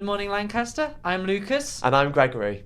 Good Morning Lancaster, I'm Lucas. And I'm Gregory.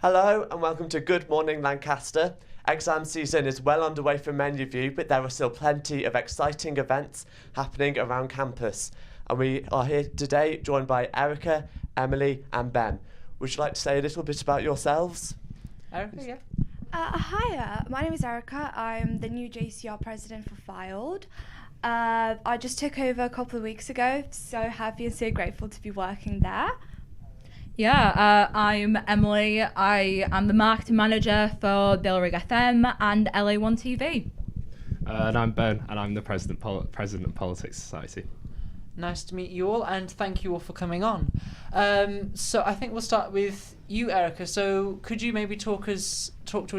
Hello and welcome to Good Morning Lancaster. Exam season is well underway for many of you, but there are still plenty of exciting events happening around campus. And we are here today joined by Erica, Emily and Ben. Would you like to say a little bit about yourselves? Erica, yeah. Hi, my name is Erica. I'm the new JCR president for Fylde. I just took over a couple of weeks ago, so happy and so grateful to be working there. Yeah, I'm Emily. I am the marketing manager for Fylde JCR and LA1TV. And I'm Ben, and I'm the president of Politics Society. Nice to meet you all, and thank you all for coming on. So I think we'll start with you, Erica. So could you maybe talk to us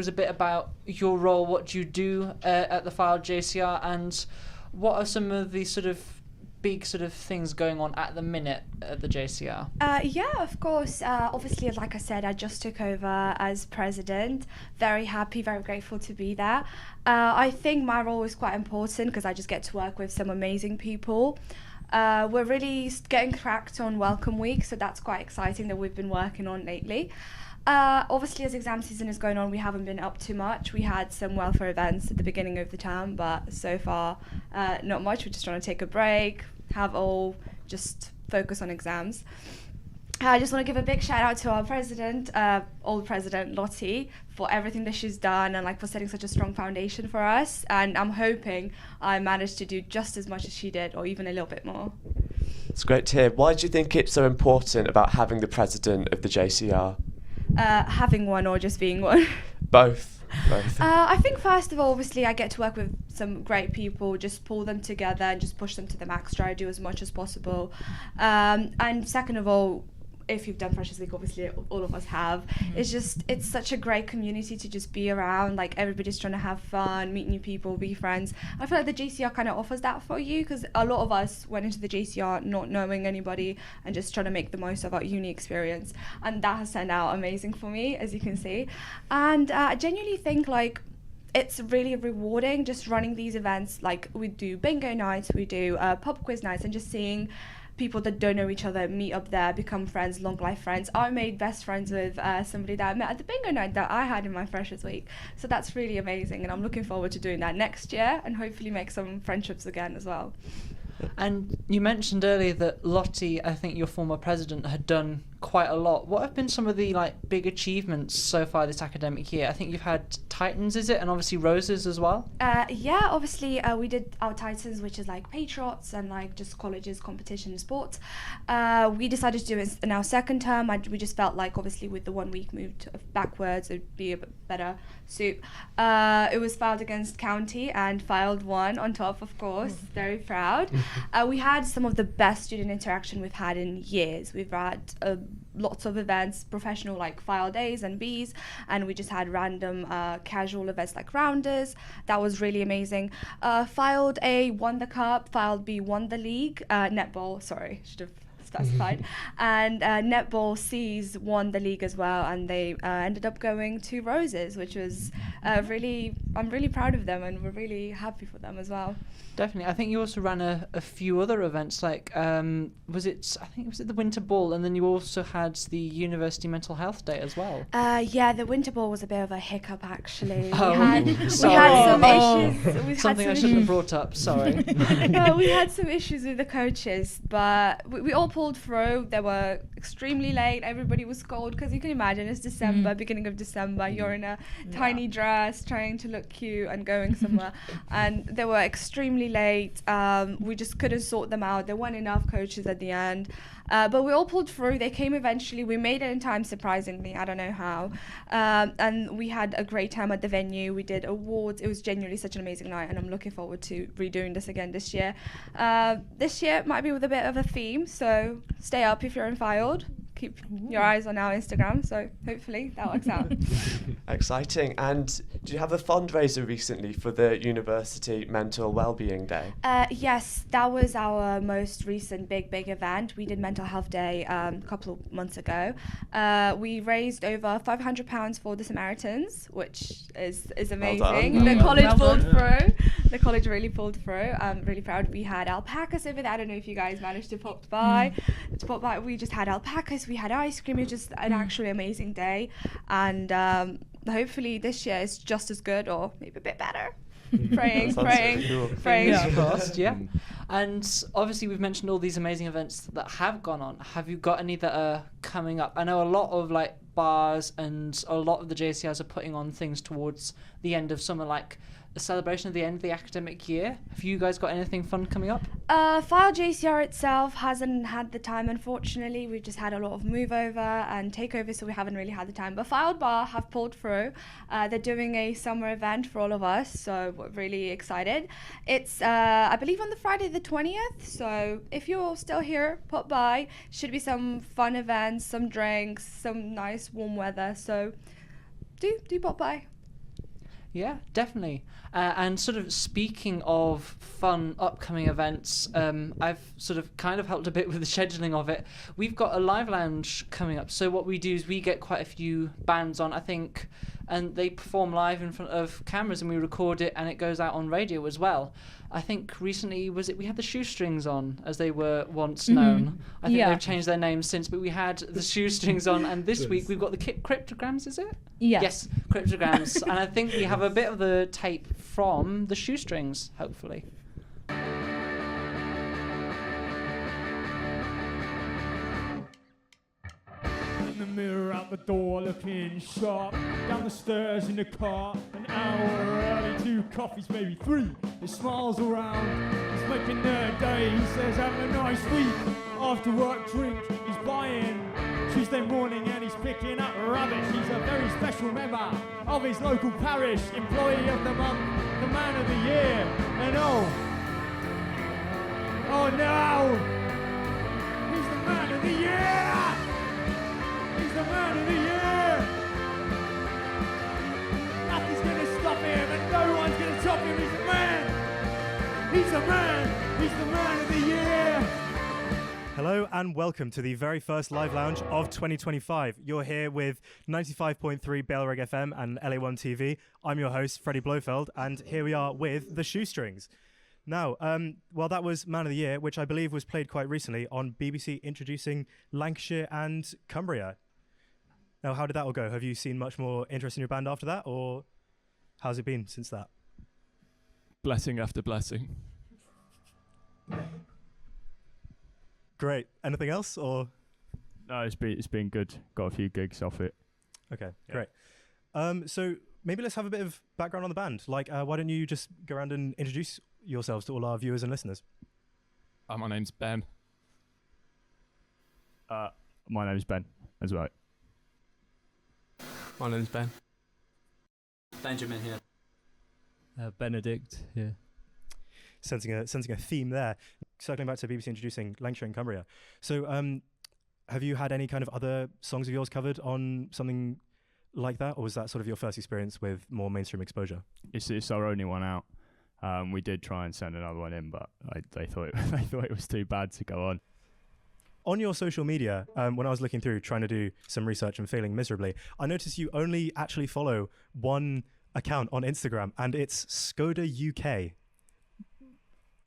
a bit about your role, what you do at the Fylde JCR, and what are some of the big things going on at the minute at the JCR? Yeah, of course. Obviously, like I said, I just took over as president. Very happy, very grateful to be there. I think my role is quite important because I just get to work with some amazing people. We're really getting cracked on Welcome Week, so that's quite exciting that we've been working on lately. Obviously, as exam season is going on, we haven't been up too much. We had some welfare events at the beginning of the term, but so far, not much. We're just trying to take a break, just focus on exams. I just want to give a big shout out to our president, old president Lottie, for everything that she's done and for setting such a strong foundation for us. And I'm hoping I managed to do just as much as she did, or even a little bit more. It's great to hear. Why do you think it's so important about having the president of the JCR? Having one or just being one? Both. I think first of all, obviously, I get to work with some great people, just pull them together and just push them to the max, try to do as much as possible. And second of all, if you've done Freshers Week, obviously all of us have, it's such a great community to just be around. Everybody's trying to have fun, meet new people, be friends. I feel like the JCR kind of offers that for you because a lot of us went into the JCR not knowing anybody and just trying to make the most of our uni experience, and that has turned out amazing for me, as you can see. And I genuinely think it's really rewarding just running these events. We do bingo nights, we do pub quiz nights, and just seeing people that don't know each other meet up there, become friends, long life friends. I made best friends with somebody that I met at the bingo night that I had in my Freshers Week. So that's really amazing, and I'm looking forward to doing that next year and hopefully make some friendships again as well. And you mentioned earlier that Lottie, I think your former president, had done quite a lot. What have been some of the big achievements so far this academic year? I think you've had Titans, is it? And obviously Roses as well? Yeah, obviously we did our Titans, which is Patriots and just colleges, competition and sports. We decided to do it in our second term. We just felt obviously with the 1 week moved backwards, it would be a bit better suit. It was Fylde against County and Fylde won on top, of course. Very proud. We had some of the best student interaction we've had in years. We've had lots of events, professional Fylde A's and B's, and we just had random casual events like rounders. That was really amazing. Fylde A won the cup, Fylde B won the league, netball, sorry, should have specified, and netball C's won the league as well, and they ended up going to Roses, which was I'm really proud of them, and we're really happy for them as well. Definitely. I think you also ran a few other events, was it the Winter Ball, and then you also had the University Mental Health Day as well. Yeah, the Winter Ball was a bit of a hiccup actually. Oh, we had some issues. Something I shouldn't have brought up, sorry. No, we had some issues with the coaches, but we all pulled through. They were extremely late. Everybody was cold because you can imagine it's December, beginning of December. You're in a tiny dress, trying to look cute and going somewhere, and they were extremely late. We just couldn't sort them out. There weren't enough coaches at the end, But we all pulled through. They came eventually. We made it in time, surprisingly. I don't know how. And we had a great time at the venue. We did awards. It was genuinely such an amazing night, and I'm looking forward to redoing this again this year. This year might be with a bit of a theme, so stay up if you're in Fylde. Keep your eyes on our Instagram, so hopefully that works out. Exciting. And do you have a fundraiser recently for the University Mental Wellbeing Day? Yes, that was our most recent big event. We did Mental Health Day a couple of months ago. We raised over £500 for the Samaritans, which is amazing. Well the done. college pulled through. The college really pulled through. I'm really proud. We had alpacas over there. I don't know if you guys managed to pop by. We just had alpacas. We had ice cream. It was just an actually amazing day. And hopefully this year is just as good or maybe a bit better. praying. Fingers crossed, yeah. And obviously we've mentioned all these amazing events that have gone on. Have you got any that are coming up? I know a lot of like bars and a lot of the JCRs are putting on things towards the end of summer, like a celebration of the end of the academic year. Have you guys got anything fun coming up? Fylde JCR itself hasn't had the time, unfortunately. We've just had a lot of move over and takeover, so we haven't really had the time. But Fylde Bar have pulled through. They're doing a summer event for all of us, so we're really excited. It's, I believe, on the Friday the 20th, so if you're still here, pop by. Should be some fun events, some drinks, some nice warm weather, so do pop by. Yeah, definitely. And sort of speaking of fun upcoming events, I've sort of kind of helped a bit with the scheduling of it. We've got a live lounge coming up. So what we do is we get quite a few bands on, I think, and they perform live in front of cameras and we record it and it goes out on radio as well. I think recently, we had the Shoestrings on, as they were once known. I think they've changed their names since, but we had the Shoestrings on, and this week we've got the Cryptograms, is it? Yeah. Yes, Cryptograms. And I think we have a bit of the tape from the Shoestrings, hopefully. In the mirror out the door looking sharp, down the stairs in the car, an hour early, 2 coffees, maybe 3. He smiles around, he's making their day, he says have a nice week. After work drink, he's buying Tuesday morning and he's picking up rubbish. He's a very special member of his local parish, employee of the month, the man of the year, and oh no, he's the man of the year! He's the man of the year! Nothing's gonna stop him and no one's gonna stop him. He's a man! He's a man! He's the man of the year! Hello and welcome to the very first live lounge of 2025. You're here with 95.3 Bailrig FM and LA1TV. I'm your host, Freddy Blofeld, and here we are with the Shoestrings. Now, well, that was Man of the Year, which I believe was played quite recently on BBC introducing Lancashire and Cumbria. Now, how did that all go? Have you seen much more interest in your band after that, or how's it been since that? Blessing after blessing. Great. Anything else, or? No, it's been good. Got a few gigs off it. Okay, great. So maybe let's have a bit of background on the band. Like, why don't you just go around and introduce yourselves to all our viewers and listeners? My name's Ben. My name's Ben as well. My name's Ben. Benjamin here. Benedict here. Sensing a theme there. Circling back to BBC introducing Lancashire and Cumbria. So, have you had any kind of other songs of yours covered on something like that, or was that sort of your first experience with more mainstream exposure? It's our only one out. We did try and send another one in, but they thought it was too bad to go on. On your social media, when I was looking through trying to do some research and failing miserably, I noticed you only actually follow one account on Instagram, and it's Skoda UK.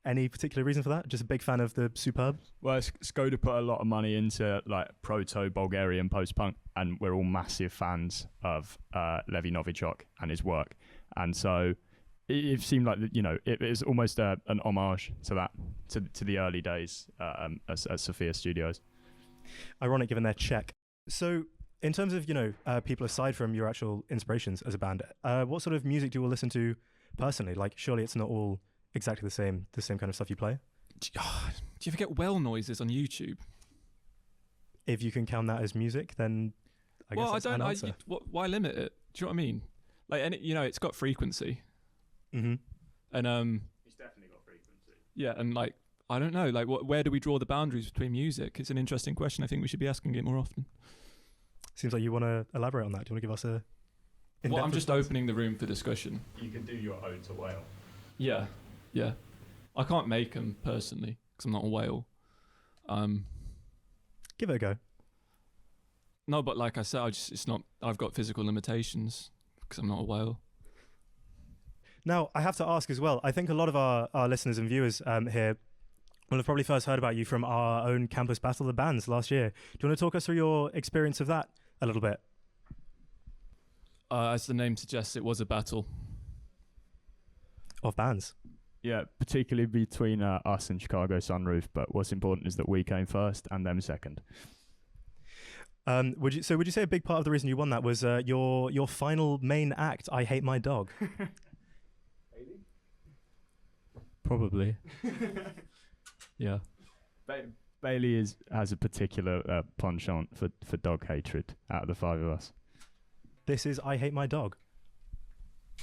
Any particular reason for that? Just a big fan of the Superb? Well, Skoda put a lot of money into like proto-Bulgarian post-punk, and we're all massive fans of Levi Novichok and his work. And so it seemed like, it is almost an homage to that, to the early days at Sophia Studios. Ironic given their Czech. So in terms of, people aside from your actual inspirations as a band, what sort of music do you all listen to personally? Like, surely it's not all exactly the same kind of stuff you play? Do you ever get well noises on YouTube? if you can count that as music, then I guess that's an answer. Why limit it? Do you know what I mean? Like, and it's got frequency. Mm-hmm. And It's definitely got frequency. yeah, and like I don't know, like where do we draw the boundaries between music? It's an interesting question. I think we should be asking it more often. Seems like you want to elaborate on that. Do you want to give us a? Well, I'm just opening the room for discussion. You can do your ode to whale. Yeah. I can't make them personally because I'm not a whale. Give it a go. No, but like I said, I've got physical limitations because I'm not a whale. Now, I have to ask as well, I think a lot of our listeners and viewers here will have probably first heard about you from our own campus Battle of the Bands last year. Do you want to talk us through your experience of that a little bit? As the name suggests, it was a battle. Of bands? Yeah, particularly between us and Chicago Sunroof, but what's important is that we came first and them second. Would you say a big part of the reason you won that was your final main act, I Hate My Dog? Probably. Yeah. Bailey has a particular penchant for dog hatred out of the five of us. This is I Hate My Dog.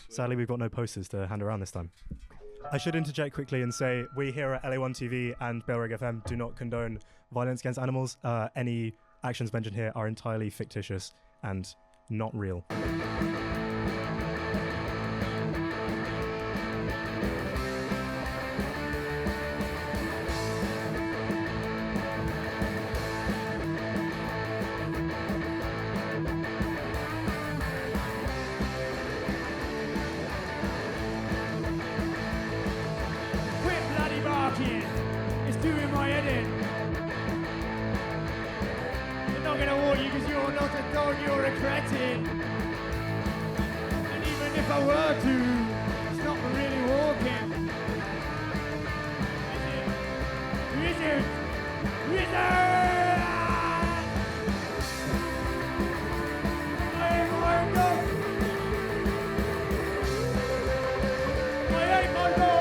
Sadly, we've got no posters to hand around this time. I should interject quickly and say we here at LA1TV and Bellrig FM do not condone violence against animals. Any actions mentioned here are entirely fictitious and not real. It's doing my head in. They're not going to warn you because you're not a dog, you're a cretin. And even if I were to, it's not really walking. Wizard! Wizard! I hate my dog! I hate my dog!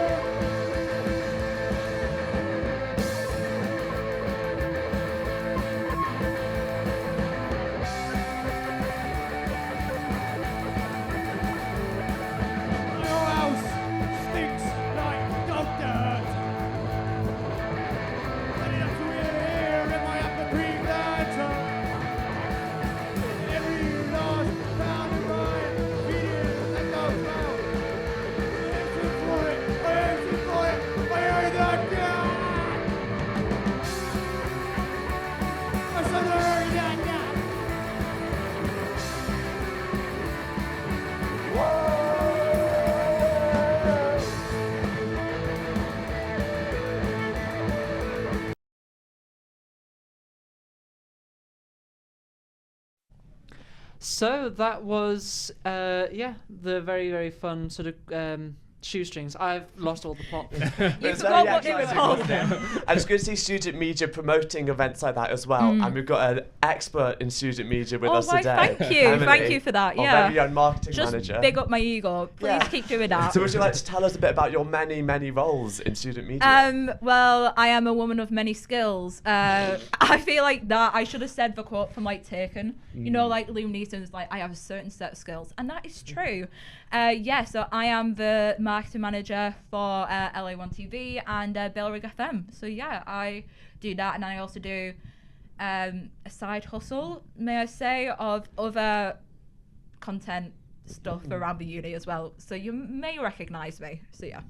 So that was, the very, very fun sort of shoestrings. I've lost all the plot. You forgot what it was called. And it's good to see student media promoting events like that as well. And we've got an expert in student media with us today. Thank you. Emily, Thank you for that. our Yeah. very own marketing Just manager. big up my ego. Please keep doing that. So would you like to tell us a bit about your many, many roles in student media? Well, I am a woman of many skills. I feel like that I should have said the quote from like Taken. You know, like Liam Neeson's like, I have a certain set of skills, and that is true. So I am the marketing manager for LA1TV and Bellrig FM. So yeah, I do that, and I also do a side hustle, may I say, of other content stuff around the uni as well. So you may recognise me. So yeah.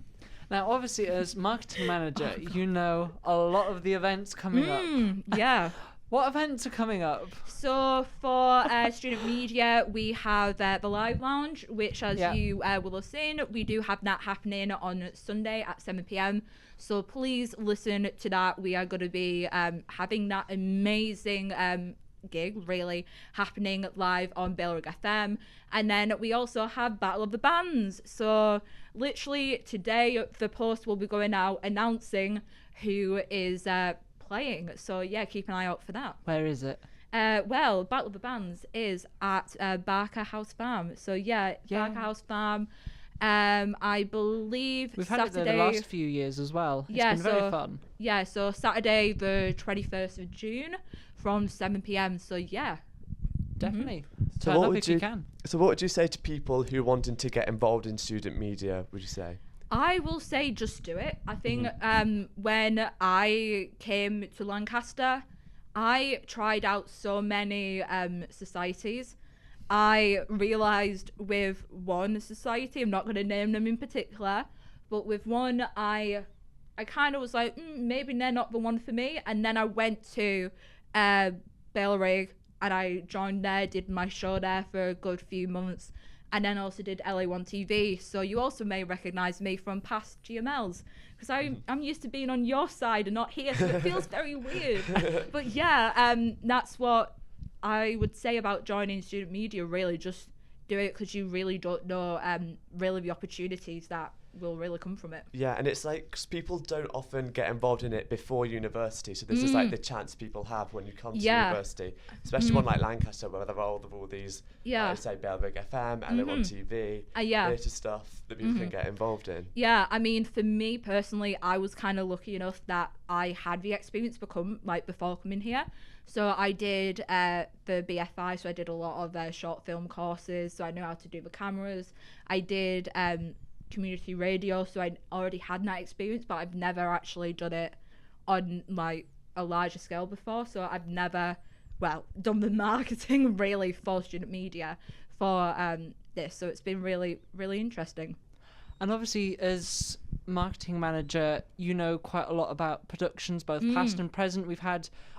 Now, obviously, as marketing manager, you know a lot of the events coming up. Yeah. What events are coming up? So for student media, we have the Live Lounge, which as you will have seen, we do have that happening on Sunday at 7 p.m. So please listen to that. We are going to be having that amazing gig really happening live on Bellrig FM. And then we also have Battle of the Bands. So literally today, the post will be going out announcing who is playing. So yeah, keep an eye out for that. Where is it? Well, Battle of the Bands is at Barker House Farm. So yeah, Barker House Farm. I believe We've had Saturday. it there the last few years as well. It's been very fun. Yeah, so Saturday the 21st of June from 7 p.m. So yeah. Definitely. So Turn what up would if you you can. So what would you say to people who are wanting to get involved in student media? Would you say? I will say just do it. I think when I came to Lancaster, I tried out so many societies. I realised with one society, I'm not going to name them in particular, but with one I kind of was like, maybe they're not the one for me. And then I went to Rig and I joined there, did my show there for a good few months, and then also did LA1TV. So you also may recognise me from past GMLs, because I'm used to being on your side and not here, so it feels very weird. But yeah, that's what I would say about joining student media. Really, just do it, because you really don't know really the opportunities that will really come from it. Yeah, and it's like 'cause people don't often get involved in it before university, so this is like the chance people have when you come to university, especially one like Lancaster where there are all these, say Rig FM, LA1TV, theatre stuff that people can get involved in. Yeah, I mean, for me personally, I was kind of lucky enough that I had the experience before coming here. So I did the BFI, so I did a lot of short film courses, so I know how to do the cameras. I did community radio, so I already had that experience, but I've never actually done it on like a larger scale before. So I've never done the marketing really for student media for this, so it's been really, really interesting. And obviously, as marketing manager, you know quite a lot about productions, both past and present.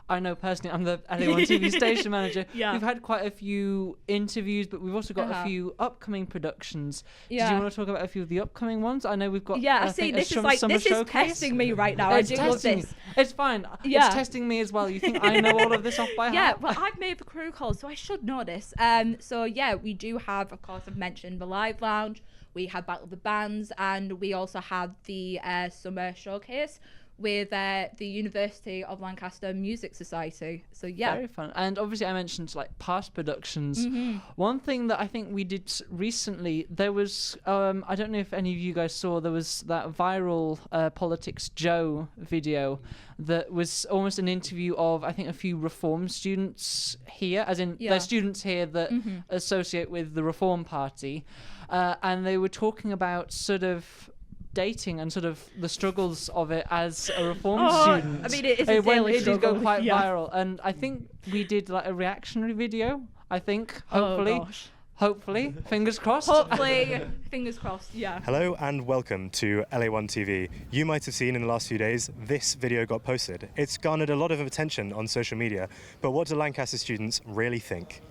I know personally, I'm the LA1TV station manager. Yeah. We've had quite a few interviews, but we've also got a few upcoming productions. Yeah. Did you want to talk about a few of the upcoming ones? I know we've got. I see. This is testing me right now. I do love this. It's fine. Yeah. It's testing me as well. You think I know all of this off by heart? Yeah, well, I've made the crew call, so I should know this. So yeah, we do have, of course, I've mentioned the Live Lounge. We have Battle of the Bands, and we also have the Summer Showcase with the University of Lancaster Music Society. So yeah, very fun. And obviously I mentioned like past productions. One thing that I think we did recently, there was I don't know if any of you guys saw, there was that viral Politics Joe video that was almost an interview of I think a few Reform students here, as in they're students here that associate with the Reform Party, and they were talking about sort of dating and sort of the struggles of it as a Reform student. I mean, it is a daily it did go struggle. quite viral, and I think we did like a reactionary video. I think hopefully, fingers crossed. Hopefully, fingers crossed. Yeah. Hello and welcome to LA1TV. You might have seen in the last few days this video got posted. It's garnered a lot of attention on social media, but what do Lancaster students really think?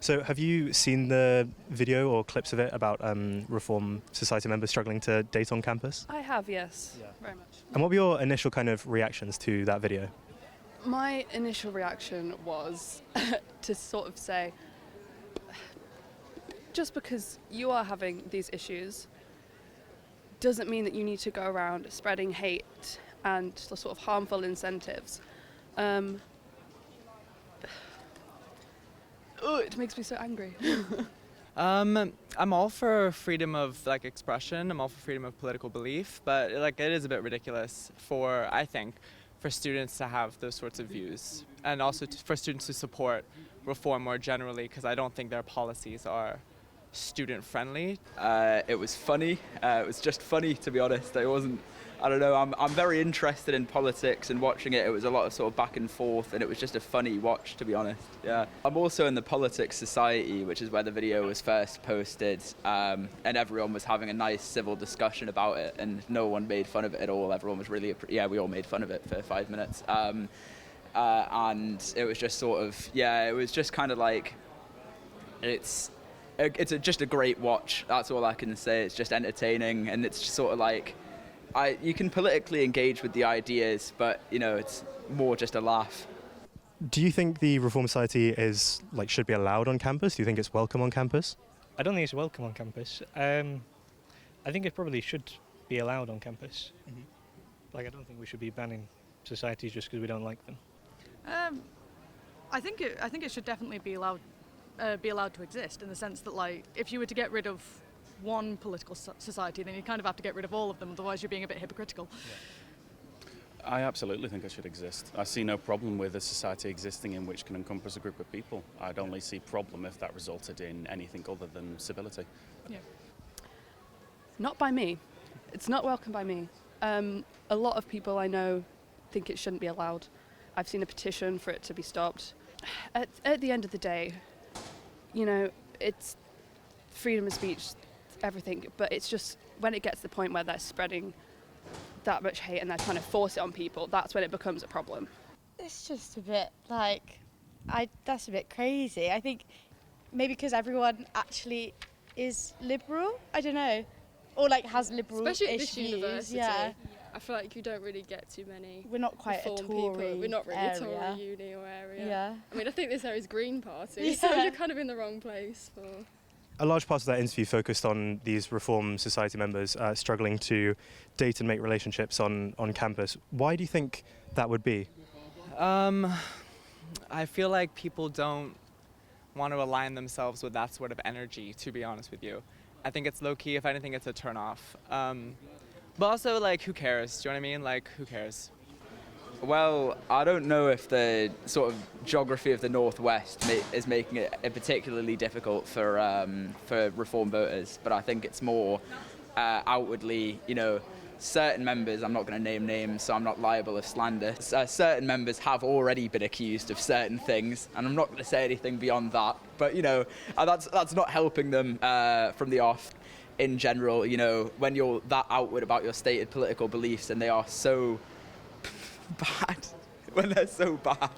So have you seen the video or clips of it about Reform Society members struggling to date on campus? I have, yes, very much. And what were your initial kind of reactions to that video? My initial reaction was to sort of say, just because you are having these issues doesn't mean that you need to go around spreading hate and the sort of harmful incentives. It makes me so angry. I'm all for freedom of expression. I'm all for freedom of political belief, but it is a bit ridiculous for students to have those sorts of views, and also for students to support reform more generally, because I don't think their policies are student friendly. It was funny. It was just funny, to be honest. I don't know, I'm very interested in politics, and watching it was a lot of sort of back and forth, and it was just a funny watch, to be honest. Yeah. I'm also in the Politics Society, which is where the video was first posted, and everyone was having a nice civil discussion about it, and no one made fun of it at all. Everyone was really, we all made fun of it for 5 minutes. And it was just sort of, it was just kind of like, it's just a great watch. That's all I can say. It's just entertaining, and it's just sort of like, you can politically engage with the ideas, but it's more just a laugh. Do you think the Reform Society should be allowed on campus? Do you think it's welcome on campus? I don't think it's welcome on campus. I think it probably should be allowed on campus. I don't think we should be banning societies just because we don't like them. I think it should definitely be allowed to exist, in the sense that if you were to get rid of one political society, then you kind of have to get rid of all of them, otherwise you're being a bit hypocritical. I absolutely think it should exist. I see no problem with a society existing in which can encompass a group of people. I'd only see problem if that resulted in anything other than civility. Yeah. Not by me. It's not welcome by me. A lot of people I know think it shouldn't be allowed. I've seen a petition for it to be stopped. At the end of the day, you know, it's freedom of speech, everything, but it's just when it gets to the point where they're spreading that much hate and they're trying to force it on people, that's when it becomes a problem. It's just a bit like, that's a bit crazy. I think maybe because everyone actually is liberal, I don't know, or like has liberal especially at issues. this university. Yeah. I feel like you don't really get too many. We're not quite a reform Tory people. We're not really area. a Tory uni or area. Yeah. I mean, I think this area's Green Party, so you're kind of in the wrong place for. A large part of that interview focused on these Reform Society members struggling to date and make relationships on campus. Why do you think that would be? I feel like people don't want to align themselves with that sort of energy, to be honest with you. I think it's low-key. If anything, it's a turn-off. But also, like, who cares? Do you know what I mean? Like, who cares? Well, I don't know if the sort of geography of the Northwest is making it particularly difficult for Reform voters, but I think it's more outwardly, you know, certain members, I'm not going to name names, so I'm not liable of slander, certain members have already been accused of certain things, and I'm not going to say anything beyond that, but, you know, that's not helping them from the off. In general, you know, when you're that outward about your stated political beliefs and they are so bad, when they're so bad,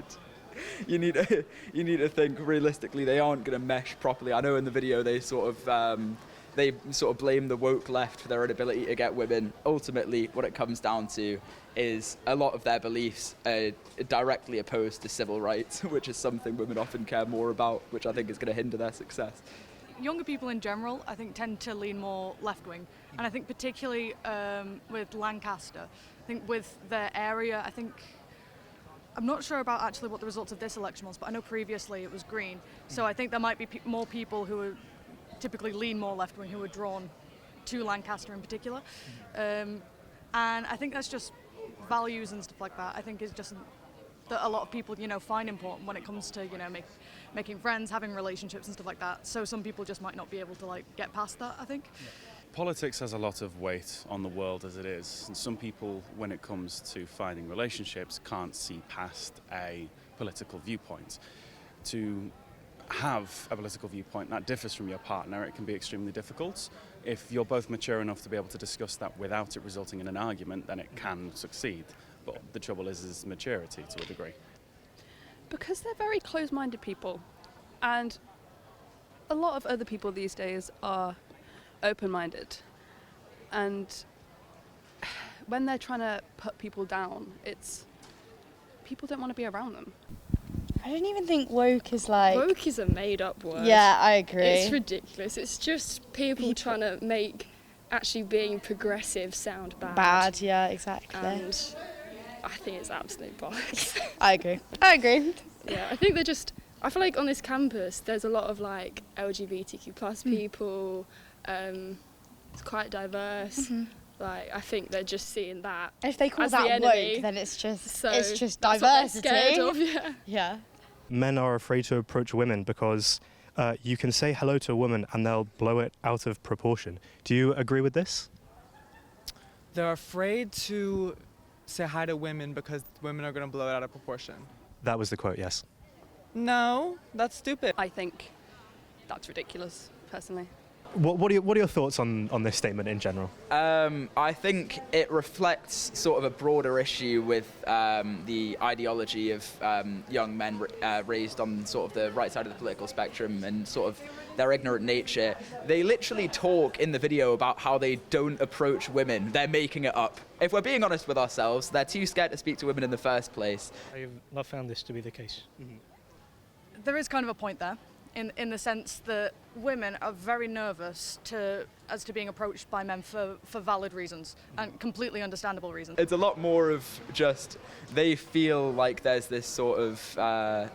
you need to think realistically they aren't going to mesh properly. I know in the video they sort of blame the woke left for their inability to get women. Ultimately, what it comes down to is a lot of their beliefs are directly opposed to civil rights, which is something women often care more about, which I think is going to hinder their success. Younger people in general, I think, tend to lean more left-wing. And I think particularly with Lancaster, I think with their area, I'm not sure about actually what the results of this election was, but I know previously it was Green. So I think there might be more people who are typically lean more left-wing who are drawn to Lancaster in particular. And I think that's just values and stuff like that. I think it's just that a lot of people, you know, find important when it comes to, you know, making friends, having relationships and stuff like that. So some people just might not be able to like get past that, I think. Politics has a lot of weight on the world as it is, and some people, when it comes to finding relationships, can't see past a political viewpoint. To have a political viewpoint that differs from your partner, it can be extremely difficult. If you're both mature enough to be able to discuss that without it resulting in an argument, then it can succeed. But the trouble is maturity to a degree. Because they're very close-minded people, and a lot of other people these days are open-minded, and when they're trying to put people down, people don't want to be around them. I don't even think woke is like... Woke is a made-up word. Yeah, I agree. It's ridiculous. It's just people trying to make actually being progressive sound bad. Bad, yeah, exactly. And I think it's absolute bollocks. I agree. Yeah, I think I feel like on this campus there's a lot of like LGBTQ plus people, it's quite diverse. Mm-hmm. Like, I think they're just seeing that. If they call as that the enemy, woke, then it's just that's diversity. What they're scared of, Yeah. Men are afraid to approach women because you can say hello to a woman and they'll blow it out of proportion. Do you agree with this? They're afraid to say hi to women because women are going to blow it out of proportion. That was the quote, yes. No, that's stupid. I think that's ridiculous, personally. What are your thoughts on this statement in general? I think it reflects sort of a broader issue with the ideology of young men raised on sort of the right side of the political spectrum and sort of their ignorant nature. They literally talk in the video about how they don't approach women. They're making it up. If we're being honest with ourselves, they're too scared to speak to women in the first place. I've not found this to be the case. Mm-hmm. There is kind of a point there. In the sense that women are very nervous as to being approached by men for valid reasons and completely understandable reasons. It's a lot more of just they feel like there's this sort of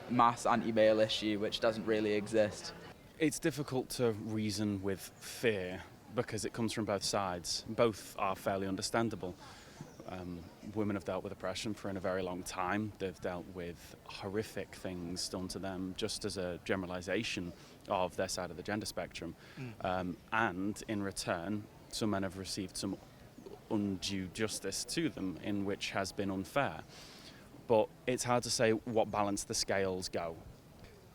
mass anti-male issue which doesn't really exist. It's difficult to reason with fear because it comes from both sides. Both are fairly understandable. Women have dealt with oppression for a very long time. They've dealt with horrific things done to them just as a generalisation of their side of the gender spectrum. And in return, some men have received some undue justice to them, in which has been unfair. But it's hard to say what balance the scales go.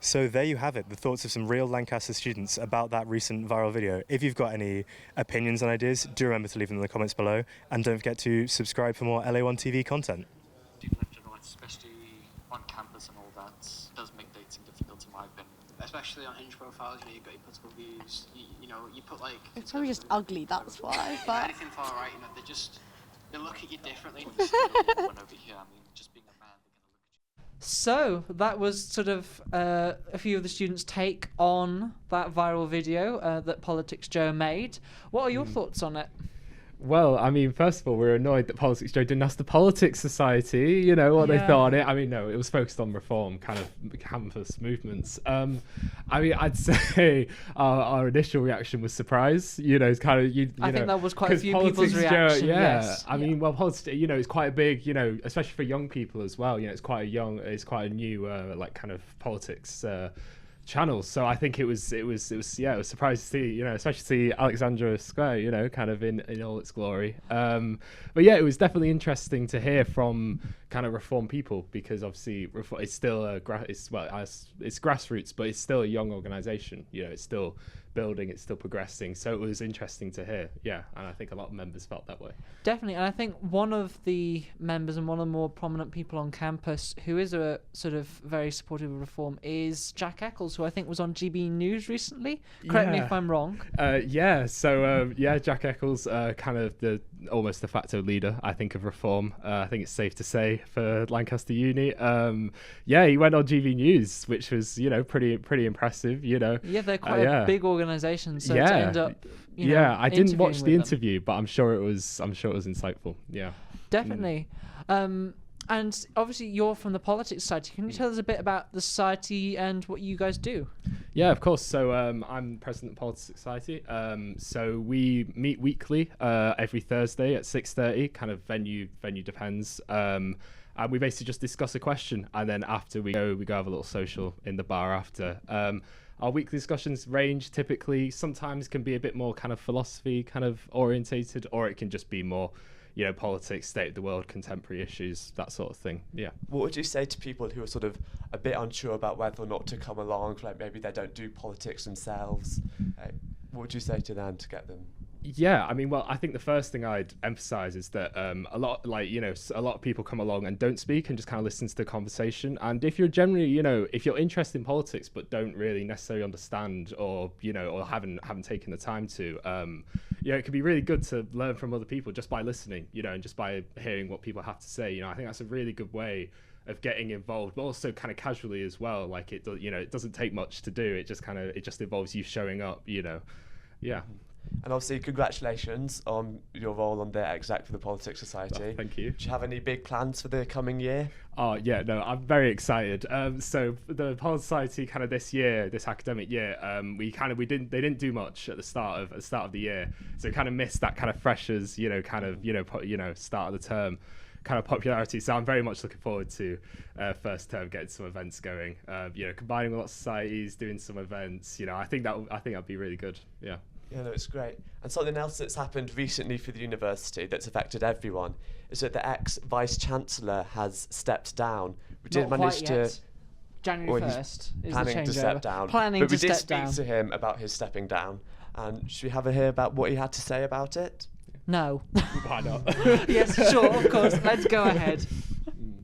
So there you have it, the thoughts of some real Lancaster students about that recent viral video. If you've got any opinions and ideas, do remember to leave them in the comments below, and don't forget to subscribe for more LA1TV content. Especially on campus and all that, does make dating difficult in my opinion. Especially on Hinge profiles, you've got your political views, you put like... It's probably just ugly, that's why. But anything far right, they look at you differently. When you see one over here, just being a man, they're going to look at you. So that was sort of a few of the students' take on that viral video that Politics Joe made. What are your thoughts on it? Well, first of all, we're annoyed that Politics Joe didn't ask the Politics Society, what they thought on it. No, it was focused on reform, kind of campus movements. I'd say our initial reaction was surprise. It's kind of, I think that was quite a few people's reaction. Yes. It's quite a big, especially for young people as well. It's quite a new, kind of politics channels. So I think it was surprised to see, especially to see Alexandra Square, kind of in all its glory. But yeah, it was definitely interesting to hear from kind of reform people, because obviously it's still it's grassroots, but it's still a young organisation. It's still building, it's still progressing. So it was interesting to hear. Yeah, and I think a lot of members felt that way. Definitely, and I think one of the members and one of the more prominent people on campus who is a sort of very supportive of reform is Jack Eccles, who I think was on GB News recently. Correct me if I'm wrong. Jack Eccles, kind of almost de facto leader, I think, of reform. I think it's safe to say for Lancaster Uni. He went on GB News, which was pretty impressive. Yeah, they're quite a big organisation, so to end up. I didn't watch the interview, but I'm sure it was insightful. Yeah, definitely. And obviously you're from the Politics Society. Can you tell us a bit about the society and what you guys do? Yeah, of course. So I'm president of the Politics Society. So we meet weekly every Thursday at 6:30. Kind of venue depends. And we basically just discuss a question, and then after we go have a little social in the bar after. Our weekly discussions range typically. Sometimes can be a bit more kind of philosophy kind of orientated, or it can just be more politics, state of the world, contemporary issues, that sort of thing. Yeah. What would you say to people who are sort of a bit unsure about whether or not to come along, like maybe they don't do politics themselves? What would you say to them to get them? Yeah, I think the first thing I'd emphasize is that a lot of people come along and don't speak and just kind of listen to the conversation. And if you're generally, if you're interested in politics but don't really necessarily understand or haven't taken the time to, it can be really good to learn from other people just by listening, and just by hearing what people have to say. I think that's a really good way of getting involved, but also kind of casually as well. Like it doesn't take much to do. It just involves you showing up, Yeah. And obviously, congratulations on your role on the exec for the Politics Society. Oh, thank you. Do you have any big plans for the coming year? Oh yeah, no, I'm very excited. So the Politics Society kind of this academic year, they didn't do much at the start of the year, so kind of missed that kind of freshers, start of the term kind of popularity. So I'm very much looking forward to first term getting some events going. Combining with lots of societies, doing some events. I think that'd be really good. Yeah. Yeah, no, it's great. And something else that's happened recently for the university that's affected everyone is that the ex-vice-chancellor has stepped down. We did manage to... January 1st is the planning to step down. But we did speak to him about his stepping down. And should we have a hear about what he had to say about it? No. Why not? Yes, sure, of course. Let's go ahead.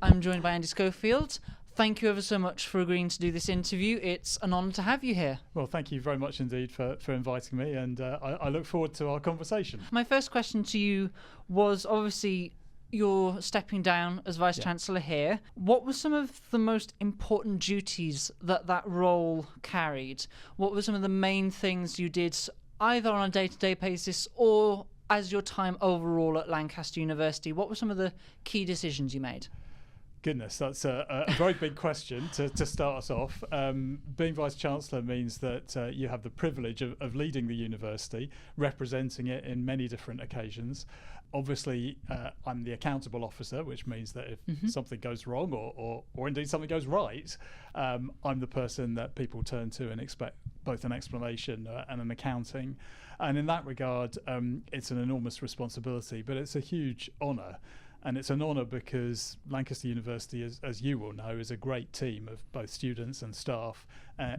I'm joined by Andy Schofield. Thank you ever so much for agreeing to do this interview. It's an honour to have you here. Well, thank you very much indeed for inviting me, and I look forward to our conversation. My first question to you was, obviously, you're stepping down as Vice-Chancellor here. What were some of the most important duties that role carried? What were some of the main things you did, either on a day-to-day basis or as your time overall at Lancaster University? What were some of the key decisions you made? Goodness, that's a very big question to start us off. Being Vice-Chancellor means that you have the privilege of leading the university, representing it in many different occasions. Obviously, I'm the accountable officer, which means that if something goes wrong or indeed something goes right, I'm the person that people turn to and expect both an explanation and an accounting. And in that regard, it's an enormous responsibility, but it's a huge honour. And it's an honour because Lancaster University, as you will know, is a great team of both students and staff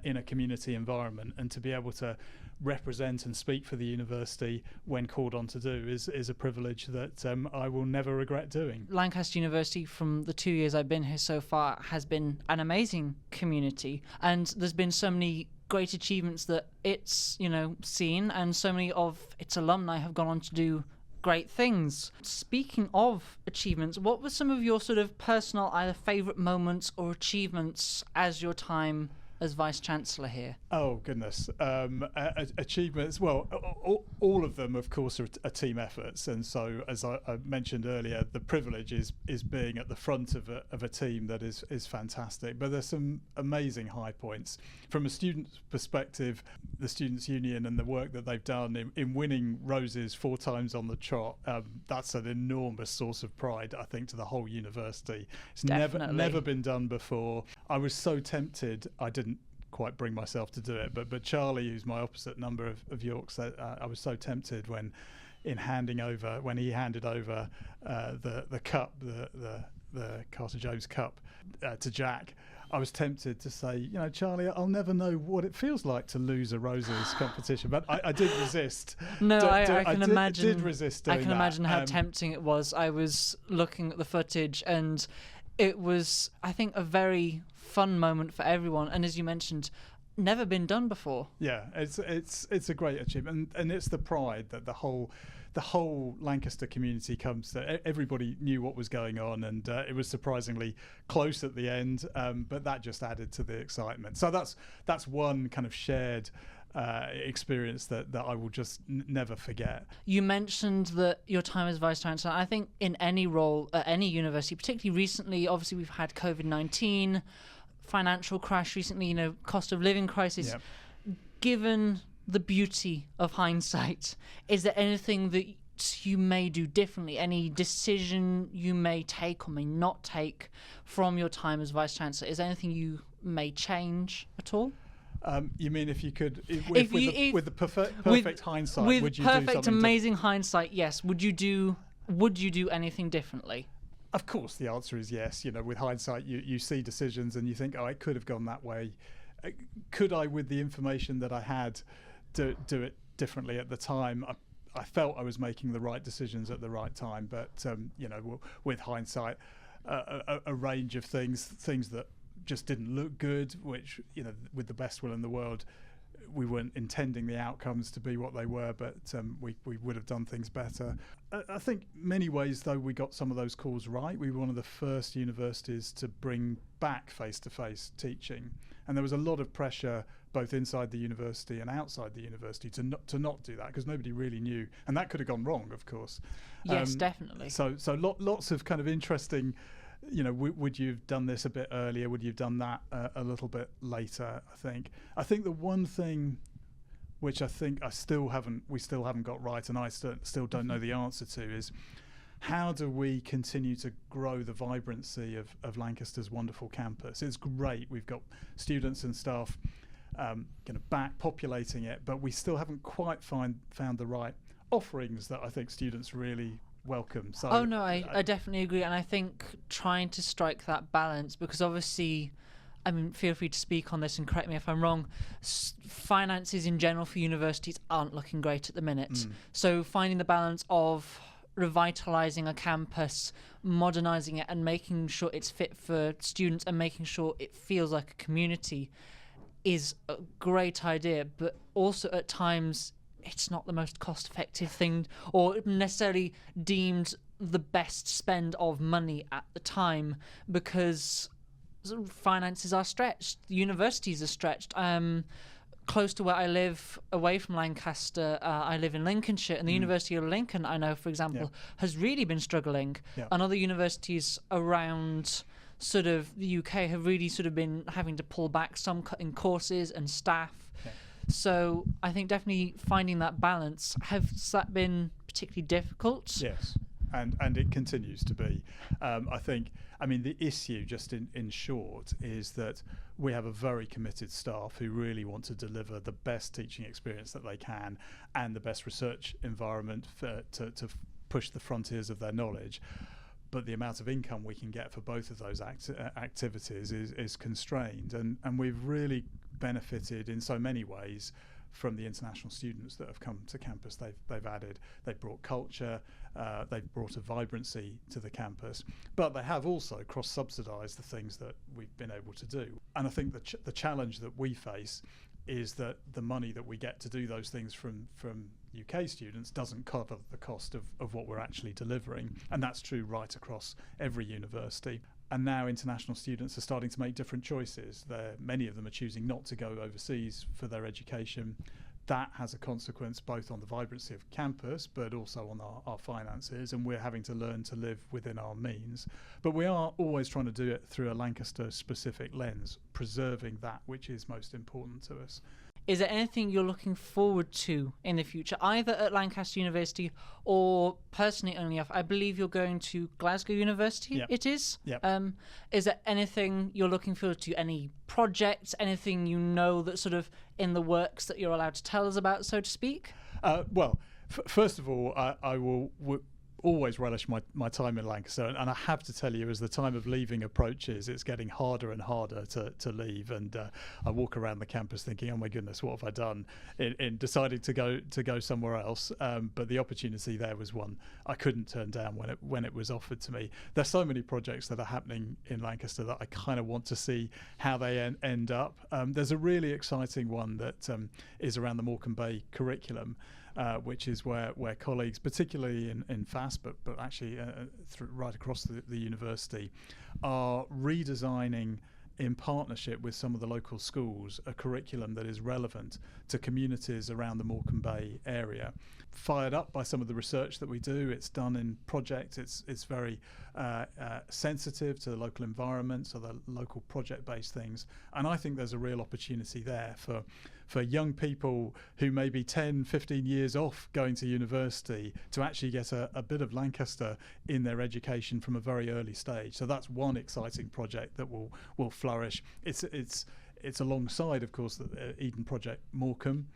in a community environment. And to be able to represent and speak for the university when called on to do is a privilege that I will never regret doing. Lancaster University, from the 2 years I've been here so far, has been an amazing community. And there's been so many great achievements that it's, seen, and so many of its alumni have gone on to do great things. Speaking of achievements, what were some of your sort of personal either favourite moments or achievements as your time as Vice-Chancellor here? Oh, goodness. Achievements, well, all of them, of course, are team efforts. And so, as I mentioned earlier, the privilege is being at the front of a team that is fantastic. But there's some amazing high points. From a student's perspective, the Students' Union and the work that they've done in winning roses 4 times on the trot, that's an enormous source of pride, I think, to the whole university. It's never been done before. I was so tempted, I didn't quite bring myself to do it, but Charlie, who's my opposite number of York, said I was so tempted when he handed over the cup, the Carter James Cup to Jack. I was tempted to say, Charlie, I'll never know what it feels like to lose a roses competition, but I did resist. No, I can imagine. Did resist doing I can imagine how tempting it was. I was looking at the footage, and it was, I think, a very fun moment for everyone. And as you mentioned, never been done before. Yeah, it's a great achievement, and it's the pride that the whole Lancaster community comes to. Everybody knew what was going on, and it was surprisingly close at the end, but that just added to the excitement. So that's one kind of shared experience that I will just never forget. You mentioned that your time as Vice-Chancellor, I think in any role at any university, particularly recently, obviously we've had COVID-19, financial crash recently, cost of living crisis. Yep. Given the beauty of hindsight, is there anything that you may do differently? Any decision you may take or may not take from your time as Vice-Chancellor? Is there anything you may change at all? You mean if you could, with the perfect hindsight, would you do something? With perfect, amazing hindsight, yes. Would you do anything differently? Of course, the answer is yes. With hindsight, you see decisions and you think, oh, it could have gone that way. Could I, with the information that I had, do it differently at the time? I felt I was making the right decisions at the right time, but with hindsight, a range of things that just didn't look good, which, with the best will in the world, we weren't intending the outcomes to be what they were, but we would have done things better. I think many ways, though, we got some of those calls right. We were one of the first universities to bring back face-to-face teaching, and there was a lot of pressure both inside the university and outside the university to not do that, because nobody really knew, and that could have gone wrong, of course. Yes, definitely. So lots of kind of interesting. Would you have done this a bit earlier? Would you have done that a little bit later? I think the one thing which I think we still haven't got right, and I still don't know the answer to, is how do we continue to grow the vibrancy of Lancaster's wonderful campus? It's great. We've got students and staff back populating it, but we still haven't quite found the right offerings that I think students really welcome. So I definitely agree, and I think trying to strike that balance, because obviously, feel free to speak on this and correct me if I'm wrong, finances in general for universities aren't looking great at the minute. So finding the balance of revitalising a campus, modernising it, and making sure it's fit for students and making sure it feels like a community is a great idea, but also at times it's not the most cost-effective thing or necessarily deemed the best spend of money at the time, because finances are stretched, universities are stretched. Close to where I live, away from Lancaster, I live in Lincolnshire, and the University of Lincoln, I know, for example, has really been struggling. And other universities around sort of the UK have really sort of been having to pull back, some cutting courses and staff. Yeah. So I think definitely finding that balance, has that been particularly difficult? Yes, and it continues to be. I mean, the issue, just in short, is that we have a very committed staff who really want to deliver the best teaching experience that they can and the best research environment to push the frontiers of their knowledge. But the amount of income we can get for both of those activities is constrained, and we've really benefited in so many ways from the international students that have come to campus. They've brought culture, they've brought a vibrancy to the campus, but they have also cross-subsidised the things that we've been able to do. And I think the challenge that we face is that the money that we get to do those things from UK students doesn't cover the cost of what we're actually delivering, and that's true right across every university. And now international students are starting to make different choices. Many of them are choosing not to go overseas for their education. That has a consequence both on the vibrancy of campus, but also on our finances, and we're having to learn to live within our means. But we are always trying to do it through a Lancaster-specific lens, preserving that which is most important to us. Is there anything you're looking forward to in the future, either at Lancaster University or personally only off? I believe you're going to Glasgow University, Yep. It is? Yep. Is there anything you're looking forward to, any projects, anything you know that's sort of in the works that you're allowed to tell us about, so to speak? Well, first of all, I will always relish my time in Lancaster, and I have to tell you, as the time of leaving approaches, it's getting harder and harder to leave, and I walk around the campus thinking, oh my goodness, what have I done in deciding to go somewhere else. But the opportunity there was one I couldn't turn down when it was offered to me. There's so many projects that are happening in Lancaster that I kind of want to see how they end up. There's a really exciting one that is around the Morecambe Bay curriculum, which is where colleagues, particularly in FAST, but actually right across the university, are redesigning in partnership with some of the local schools a curriculum that is relevant to communities around the Morecambe Bay area. Fired up by some of the research that we do, it's done in projects, it's very sensitive to the local environment, so the local project-based things, and I think there's a real opportunity there for young people who may be 10, 15 years off going to university to actually get a bit of Lancaster in their education from a very early stage. So that's one exciting project that will flourish. It's alongside, of course, the Eden Project Morecambe,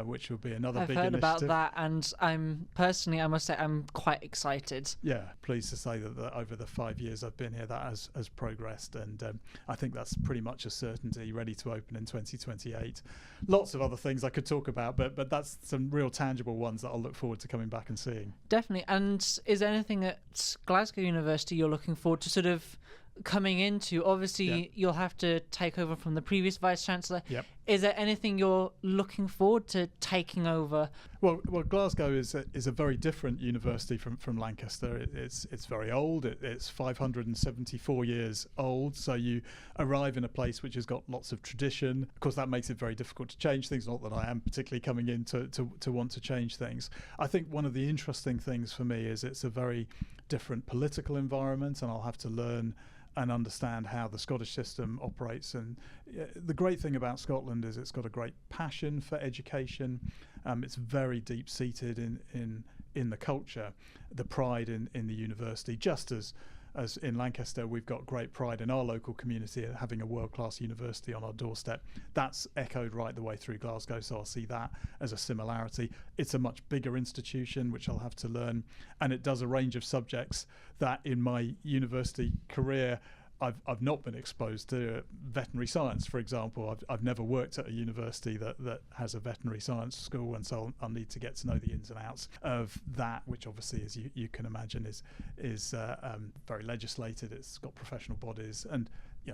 which will be another big initiative. I've heard about that, and I must say, I'm quite excited. Yeah, pleased to say that over the 5 years I've been here, that has progressed, and I think that's pretty much a certainty, ready to open in 2028. Lots of other things I could talk about, but that's some real tangible ones that I'll look forward to coming back and seeing. Definitely. And is there anything at Glasgow University you're looking forward to sort of coming into? Obviously, you'll have to take over from the previous Vice-Chancellor. Yep. Is there anything you're looking forward to taking over? Well, Glasgow is a very different university from Lancaster. It's very old. It's 574 years old. So you arrive in a place which has got lots of tradition. Of course, that makes it very difficult to change things. Not that I am particularly coming in to want to change things. I think one of the interesting things for me is it's a very different political environment, and I'll have to learn and understand how the Scottish system operates. And the great thing about Scotland is it's got a great passion for education. It's very deep-seated in the culture, the pride in the university, just as in Lancaster we've got great pride in our local community at having a world-class university on our doorstep. That's echoed right the way through Glasgow, so I'll see that as a similarity. It's a much bigger institution, which I'll have to learn, and it does a range of subjects that in my university career I've not been exposed to. Veterinary science, for example. I've never worked at a university that has a veterinary science school, and so I'll need to get to know the ins and outs of that, which obviously, as you can imagine, is very legislated. It's got professional bodies, and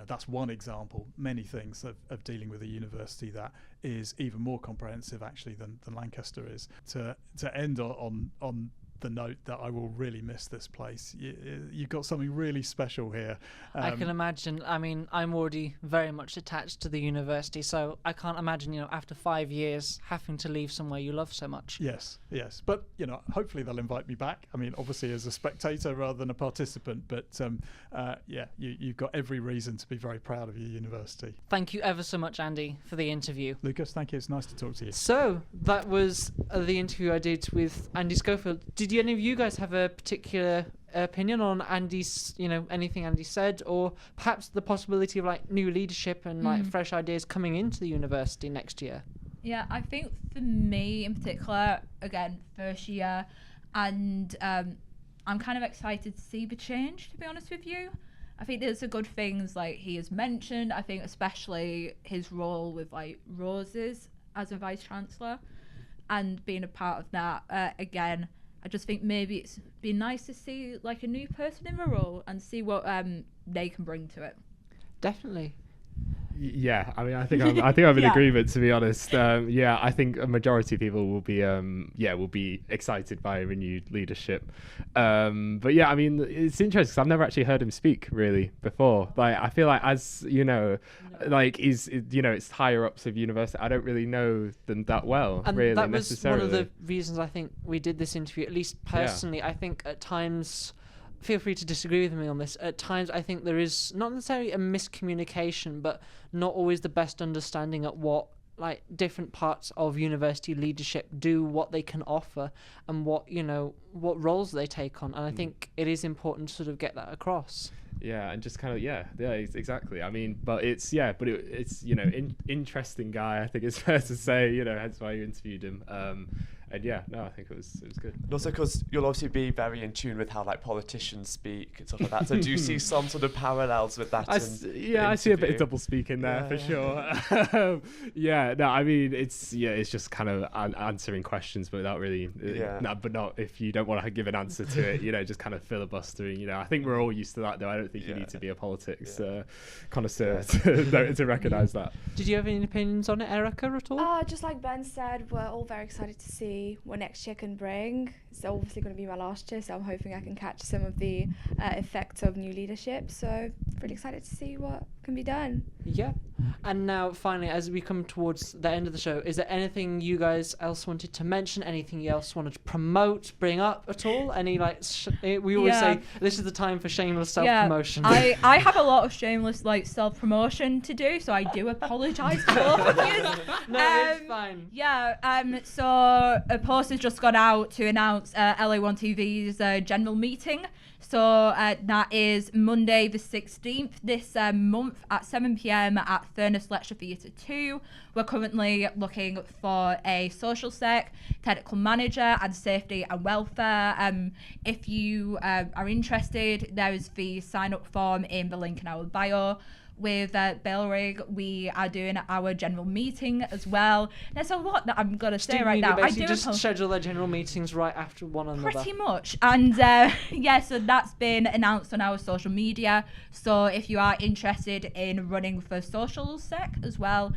that's one example. Many things of dealing with a university that is even more comprehensive actually than Lancaster is. To end on the note that I will really miss this place. You've got something really special here. I can imagine. I mean, I'm already very much attached to the university, so I can't imagine, after 5 years having to leave somewhere you love so much. Yes. But, hopefully they'll invite me back. I mean, obviously as a spectator rather than a participant, but you've got every reason to be very proud of your university. Thank you ever so much, Andy, for the interview. Lucas, thank you. It's nice to talk to you. So that was the interview I did with Andy Schofield. Did any of you guys have a particular opinion on Andy's, anything Andy said, or perhaps the possibility of new leadership and fresh ideas coming into the university next year? Yeah, I think for me in particular, again, first year, and I'm kind of excited to see the change, to be honest with you. I think there's a good things he has mentioned. I think especially his role with Roses as a vice chancellor and being a part of that. Again, I just think maybe it's been nice to see a new person in the role and see what they can bring to it. Definitely. Yeah, I mean, I think I'm in agreement, to be honest. I think a majority of people will be excited by renewed leadership. But yeah, I mean, it's interesting because I've never actually heard him speak really before. I feel as it's higher ups of university. I don't really know them that well, and really. That was necessarily one of the reasons I think we did this interview. At least personally, I think at times. Feel free to disagree with me on this. At times, I think there is not necessarily a miscommunication, but not always the best understanding at what different parts of university leadership do, what they can offer, and what roles they take on. And I think it is important to sort of get that across. Yeah, and just kind of exactly. I mean, but it's interesting guy. I think it's fair to say. Hence why you interviewed him. And I think it was good. And also because you'll obviously be very in tune with how politicians speak and stuff like that. So do you see some sort of parallels with that? I see a bit of double speak in there for sure. I mean it's just kind of answering questions, but without really. But not if you don't want to give an answer to it. Just kind of filibustering. I think we're all used to that, though. I don't think you need to be a politics connoisseur to recognise that. Did you have any opinions on it, Erica, at all? Just like Ben said, we're all very excited to see what next year can bring. It's obviously going to be my last year, so I'm hoping I can catch some of the effects of new leadership. So really excited to see what can be done. Yeah. And now finally, as we come towards the end of the show, is there anything you guys else wanted to mention? Anything you else wanted to promote, bring up at all? Any we always say this is the time for shameless self-promotion. I have a lot of shameless self-promotion to do, so I do apologise to both of you. No, it's fine. So a post has just gone out to announce LA1TV's general meeting. So that is Monday the 16th this month at 7 p.m. at Furnace Lecture Theatre 2. We're currently looking for a social sec, technical manager and safety and welfare. If you are interested, there is the sign-up form in the link in our bio. With Belrig, we are doing our general meeting as well. There's a lot that I'm going to say right now. I do just schedule their general meetings right after one another. Pretty much. And so that's been announced on our social media. So if you are interested in running for social sec as well,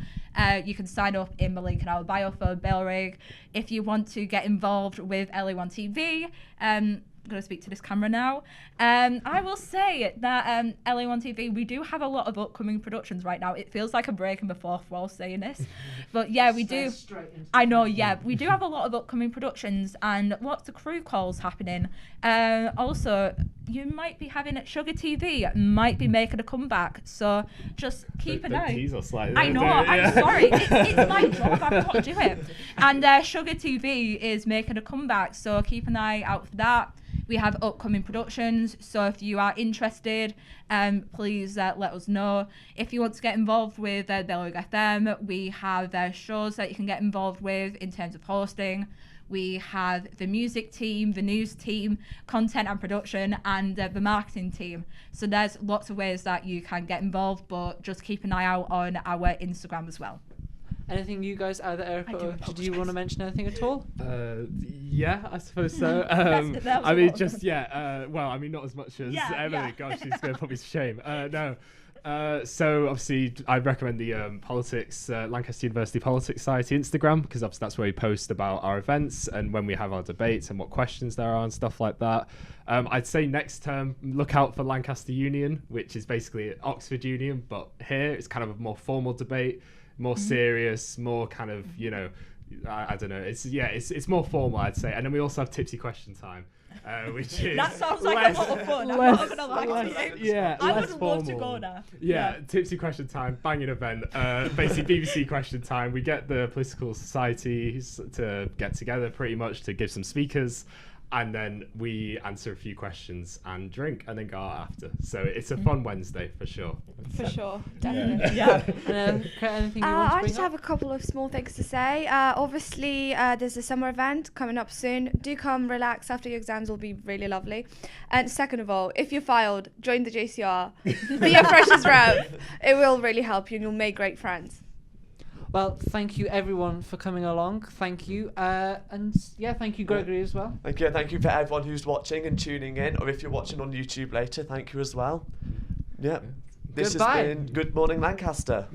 you can sign up in the link in our bio for Belrig. If you want to get involved with LA1TV, I'm going to speak to this camera now. I will say that LA1TV, we do have a lot of upcoming productions right now. It feels like I'm breaking the fourth wall saying this. But we do. I know, we do have a lot of upcoming productions and lots of crew calls happening. Also, you might be having Sugar TV, might be making a comeback. So just keep an eye. I know, I'm sorry. It's my job, I've got to do it. And Sugar TV is making a comeback, so keep an eye out for that. We have upcoming productions, so if you are interested, please let us know. If you want to get involved with Belrig FM, we have shows that you can get involved with in terms of hosting. We have the music team, the news team, content and production, and the marketing team. So there's lots of ways that you can get involved, but just keep an eye out on our Instagram as well. Anything you guys either, Erica, do you want to mention anything at all? Yeah, I suppose so. I mean, just, well, I mean, not as much as Emily. Gosh, she's going to put me to shame. No. So obviously I'd recommend the politics Lancaster University Politics Society Instagram, because obviously that's where we post about our events and when we have our debates and what questions there are and stuff like that. I'd say next term look out for Lancaster Union, which is basically Oxford Union, but here it's kind of a more formal debate, more serious, more kind of, you know, I don't know. It's more formal, I'd say. And then we also have tipsy question time, which is that sounds like a lot of fun. I'm not gonna lie to you. Yeah, I less would formal. love to go now. Yeah, tipsy question time, banging event. Basically, BBC question time. We get the political societies to get together pretty much to give some speakers, and then we answer a few questions and drink, and then go out after. So it's a fun Wednesday for sure. For sure, definitely. Yeah. Anything you want to I bring just up? have a couple of small things to say. Obviously, there's a summer event coming up soon. Do come, relax after your exams, will be really lovely. And second of all, if you filed, join the JCR, be a freshers rep. It will really help you, and you'll make great friends. Well, thank you everyone for coming along. Thank you. And yeah, thank you, Gregory, as well. Thank you for everyone who's watching and tuning in, or if you're watching on YouTube later, thank you as well. Yeah. This Goodbye. has been Good Morning Lancaster.